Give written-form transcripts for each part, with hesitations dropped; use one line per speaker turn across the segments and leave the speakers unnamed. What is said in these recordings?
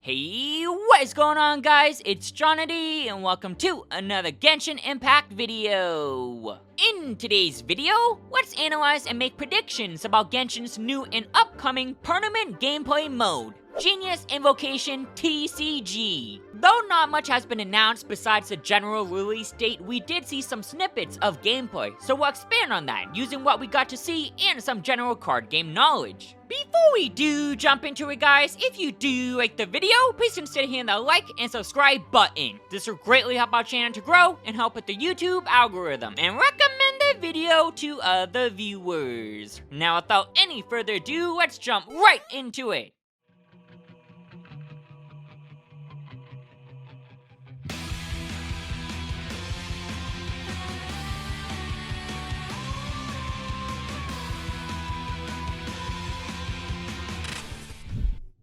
Hey, what is going on, guys? It's Jonathan, and welcome to another Genshin Impact video. In today's video, let's analyze and make predictions about Genshin's new and upcoming permanent gameplay mode, Genius Invocation TCG. Though not much has been announced besides the general release date, we did see some snippets of gameplay, so we'll expand on that using what we got to see and some general card game knowledge. Before we do jump into it, guys, if you do like the video, please consider hitting the like and subscribe button. This will greatly help our channel to grow and help with the YouTube algorithm, and recommend the video to other viewers. Now, without any further ado, let's jump right into it.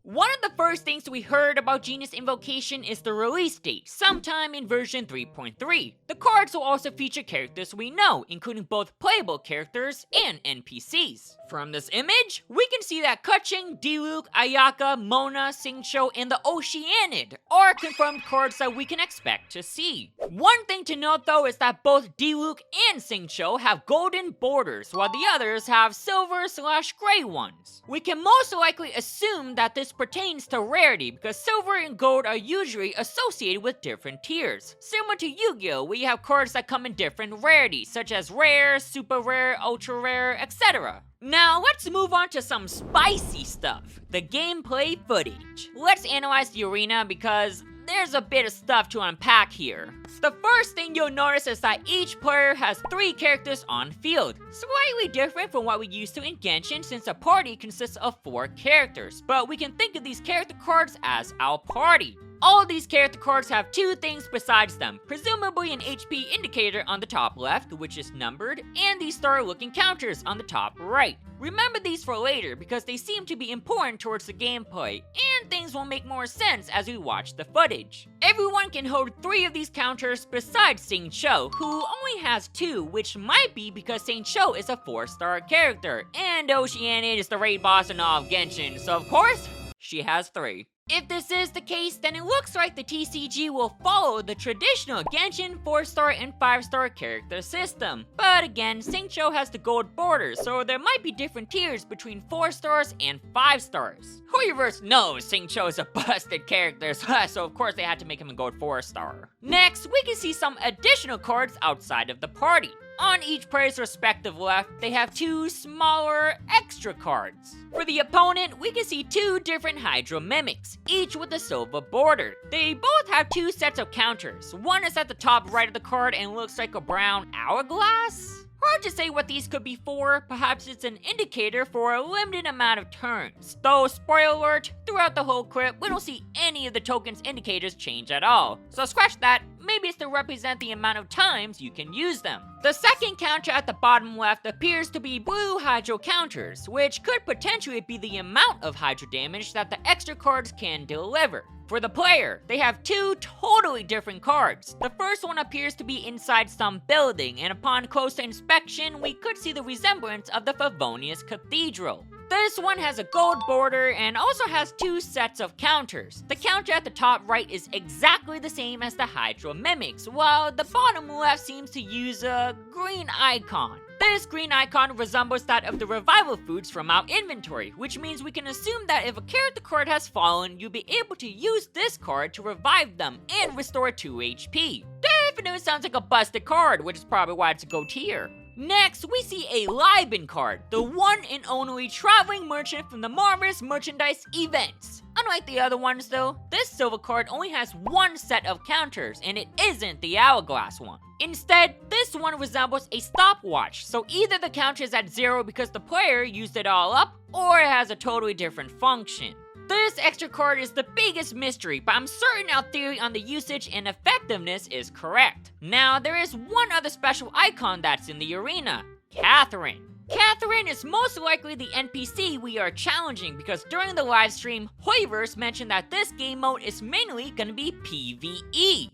One of the first things we heard about Genius Invocation is the release date, sometime in version 3.3. The cards will also feature characters we know, including both playable characters and NPCs. From this image, we can see that Keqing, Diluc, Ayaka, Mona, Xingqiu, and the Oceanid are confirmed cards that we can expect to see. One thing to note though is that both Diluc and Xingqiu have golden borders, while the others have silver/gray ones. We can most likely assume that this pertains to rarity because silver and gold are usually associated with different tiers. Similar to Yu-Gi-Oh, where you have cards that come in different rarities, such as rare, super rare, ultra rare, etc. Now, let's move on to some spicy stuff, the gameplay footage. Let's analyze the arena because there's a bit of stuff to unpack here. The first thing you'll notice is that each player has 3 characters on field. Slightly different from what we used to in Genshin since a party consists of 4 characters, but we can think of these character cards as our party. All of these character cards have 2 things besides them, presumably an HP indicator on the top left, which is numbered, and these star-looking counters on the top right. Remember these for later because they seem to be important towards the gameplay, and things will make more sense as we watch the footage. Everyone can hold 3 of these counters besides Xingqiu, who only has 2, which might be because Xingqiu is a 4-star character, and Oceanid is the raid boss in all of Genshin, so of course, she has 3. If this is the case, then it looks like the TCG will follow the traditional Genshin 4-star and 5-star character system. But again, Xingqiu has the gold border, so there might be different tiers between 4 stars and 5 stars. Hoyoverse knows Xingqiu is a busted character, so of course they had to make him a gold 4-star. Next, we can see some additional cards outside of the party. On each player's respective left, they have 2 smaller extra cards. For the opponent, we can see 2 different Hydro Mimics, each with a silver border. They both have 2 sets of counters. One is at the top right of the card and looks like a brown hourglass. Hard to say what these could be for, perhaps it's an indicator for a limited amount of turns. Though, spoiler alert, throughout the whole clip, we don't see any of the token's indicators change at all. So scratch that, maybe it's to represent the amount of times you can use them. The second counter at the bottom left appears to be blue Hydro counters, which could potentially be the amount of Hydro damage that the extra cards can deliver. For the player, they have 2 totally different cards. The first one appears to be inside some building, and upon closer inspection, we could see the resemblance of the Favonius Cathedral. This one has a gold border and also has 2 sets of counters. The counter at the top right is exactly the same as the Hydro Mimics, while the bottom left seems to use a green icon. This green icon resembles that of the revival foods from our inventory, which means we can assume that if a character card has fallen, you'll be able to use this card to revive them and restore 2 HP. Definitely sounds like a busted card, which is probably why it's a GO tier. Next, we see a Liben card, the one and only traveling merchant from the Marvelous Merchandise events. Unlike the other ones though, this silver card only has 1 set of counters, and it isn't the hourglass one. Instead, this one resembles a stopwatch, so either the counter is at 0 because the player used it all up, or it has a totally different function. This extra card is the biggest mystery, but I'm certain our theory on the usage and effectiveness is correct. Now, there is one other special icon that's in the arena, Catherine. Catherine is most likely the NPC we are challenging because during the live stream, Hoyoverse mentioned that this game mode is mainly gonna be PvE.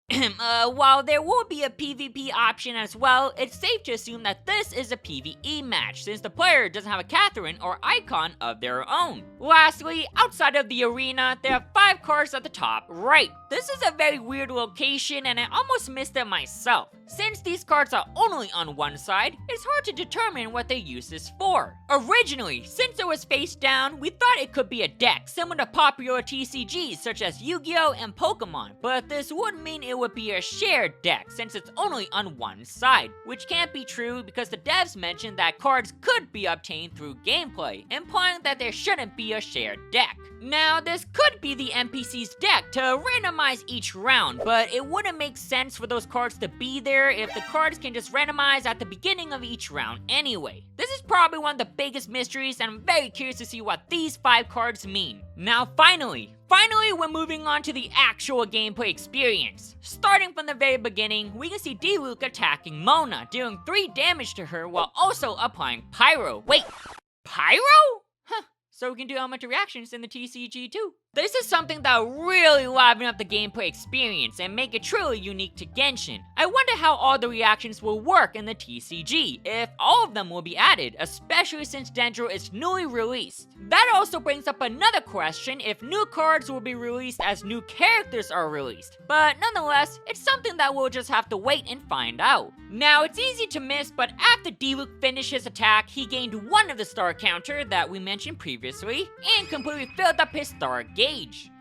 While there will be a PvP option as well, it's safe to assume that this is a PvE match since the player doesn't have a Catherine or icon of their own. Lastly, outside of the arena, there are 5 cards at the top right. This is a very weird location and I almost missed it myself. Since these cards are only on one side, it's hard to determine what their use is for. Originally, since it was face down, we thought it could be a deck similar to popular TCGs such as Yu-Gi-Oh! And Pokemon, but this would mean it would be a shared deck since it's only on one side, which can't be true because the devs mentioned that cards could be obtained through gameplay, implying that there shouldn't be a shared deck. Now, this could be the NPC's deck to randomize each round, but it wouldn't make sense for those cards to be there if the cards can just randomize at the beginning of each round anyway. This is probably one of the biggest mysteries and I'm very curious to see what these 5 cards mean. Now finally, we're moving on to the actual gameplay experience. Starting from the very beginning, we can see Diluc attacking Mona, dealing 3 damage to her while also applying Pyro. Wait, Pyro? Huh, so we can do elemental reactions in the TCG too. This is something that will really liven up the gameplay experience and make it truly unique to Genshin. I wonder how all the reactions will work in the TCG, if all of them will be added, especially since Dendro is newly released. That also brings up another question if new cards will be released as new characters are released, but nonetheless, it's something that we'll just have to wait and find out. Now, it's easy to miss, but after Diluc finished his attack, he gained 1 of the star counter that we mentioned previously, and completely filled up his star gauge.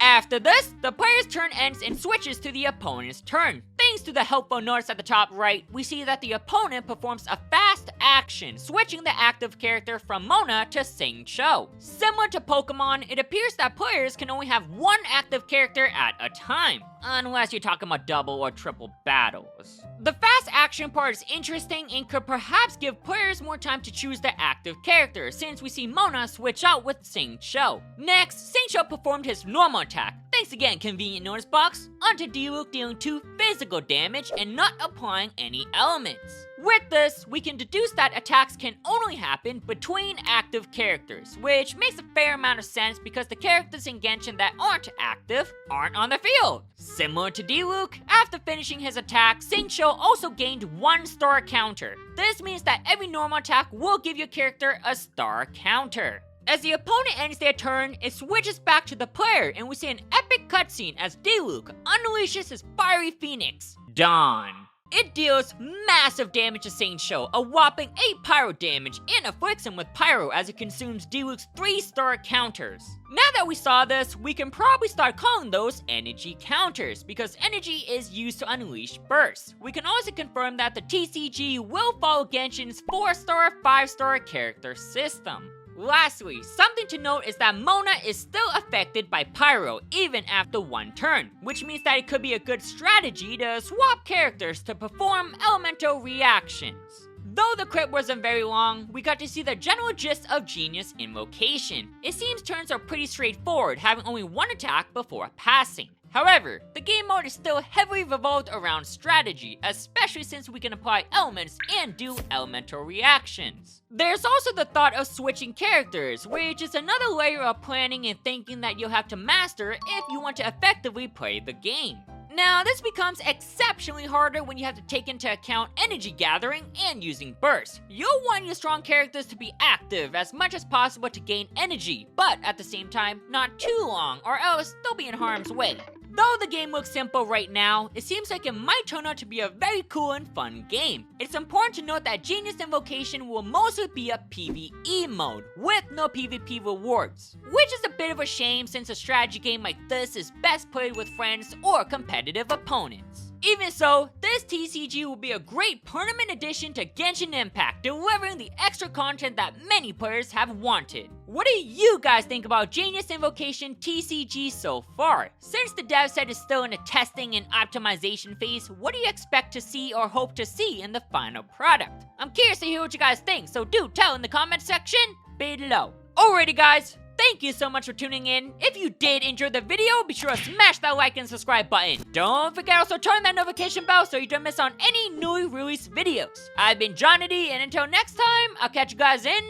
After this, the player's turn ends and switches to the opponent's turn. Thanks to the helpful notice at the top right, we see that the opponent performs a fast action, switching the active character from Mona to Xingqiu. Similar to Pokemon, it appears that players can only have 1 active character at a time, unless you're talking about double or triple battles. The fast action part is interesting and could perhaps give players more time to choose their active character, since we see Mona switch out with Xingqiu. Next, Xingqiu performed his normal attack. Thanks again, convenient notice box, onto Diluc, dealing 2 physical damage and not applying any elements. With this, we can deduce that attacks can only happen between active characters, which makes a fair amount of sense because the characters in Genshin that aren't active aren't on the field. Similar to Diluc, after finishing his attack, Xingqiu also gained 1 star counter. This means that every normal attack will give your character a star counter. As the opponent ends their turn, it switches back to the player and we see an epic cutscene as Diluc unleashes his fiery phoenix, Dawn. It deals massive damage to Xingqiu, a whopping 8 pyro damage, and afflicts him with pyro as it consumes Diluc's 3-star counters. Now that we saw this, we can probably start calling those energy counters, because energy is used to unleash bursts. We can also confirm that the TCG will follow Genshin's 4-star, 5-star character system. Lastly, something to note is that Mona is still affected by Pyro even after 1 turn, which means that it could be a good strategy to swap characters to perform elemental reactions. Though the clip wasn't very long, we got to see the general gist of Genius Invocation. It seems turns are pretty straightforward, having only 1 attack before passing. However, the game mode is still heavily revolved around strategy, especially since we can apply elements and do elemental reactions. There's also the thought of switching characters, which is another layer of planning and thinking that you'll have to master if you want to effectively play the game. Now, this becomes exceptionally harder when you have to take into account energy gathering and using bursts. You'll want your strong characters to be active as much as possible to gain energy, but at the same time, not too long, or else they'll be in harm's way. Though the game looks simple right now, it seems like it might turn out to be a very cool and fun game. It's important to note that Genius Invocation will mostly be a PvE mode, with no PvP rewards. Which is a bit of a shame since a strategy game like this is best played with friends or competitive opponents. Even so, this TCG will be a great tournament addition to Genshin Impact, delivering the extra content that many players have wanted. What do you guys think about Genius Invocation TCG so far? Since the dev set is still in a testing and optimization phase, what do you expect to see or hope to see in the final product? I'm curious to hear what you guys think, so do tell in the comment section below. Alrighty guys, thank you so much for tuning in. If you did enjoy the video, be sure to smash that like and subscribe button. Don't forget also turn that notification bell so you don't miss on any newly released videos. I've been Johnny D, and until next time, I'll catch you guys in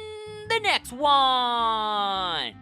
the next one.